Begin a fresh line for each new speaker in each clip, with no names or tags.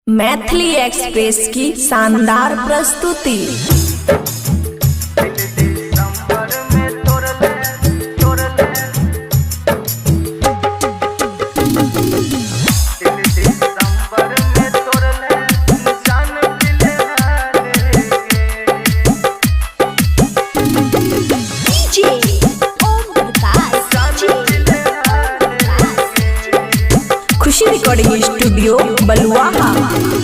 Maithili express की शानदार प्रस्तुति। खुशी रिकॉर्डिंग स्टूडियो बलुआहा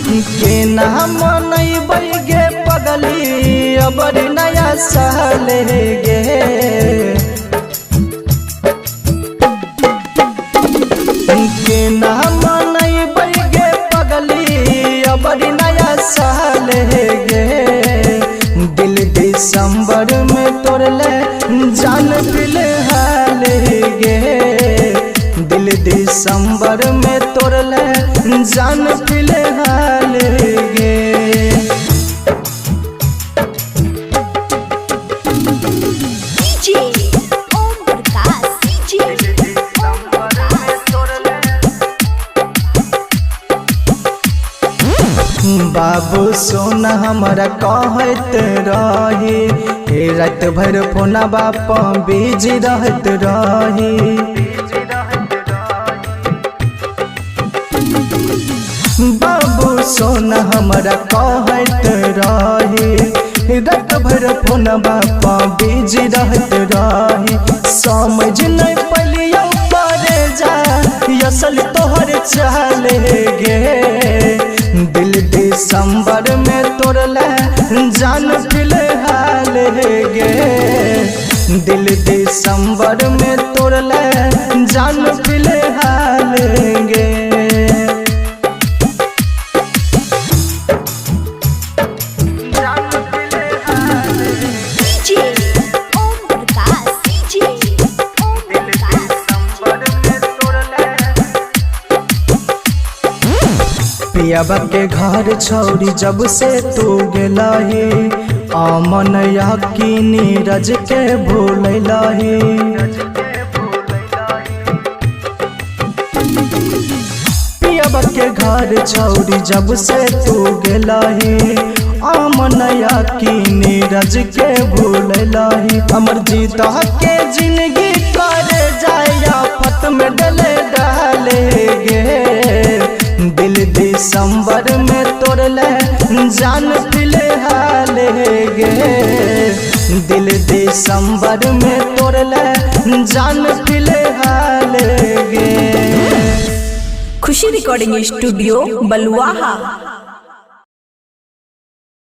के नाम नहीं बैगे पगली अबर नया साल गे के नाम नहीं बैगे पगली अबर नया साल गे दिल दिसंबर में तोड़ले जान फिलहाल गे दिल दिसंबर में तोड़ले जान फिलहाल गे बाबू सोना हमारा कहत रही हे रात भर फोना बाप बिजी रहत रही बाबू सोना हमारा कहत रही रात भर फोन बापा बिजी रहत रही समझ नहीं पलियो परे जा असल तोहर चाल गे दिल दिसंबर में तोड़ले जान फिलहाल गे दिल दिसंबर में तोड़ले जान फिलहाल गे पियाबा के घर छौरी जब से तू गेलही अमन यकीन नीरज के भूलही पियाबा के घर छौरी जब से तू गेलही अमन यकीन नीरज के भूलही हमर जीता के जिंदगी करे जाया फत में डले डाले गे दिल दिसंबर में तोड़ले जान फिलहाल गे दिल दिसंबर में तोड़ले जान फिलहाल गे।
खुशी रिकॉर्डिंग स्टूडियो बलुआहा।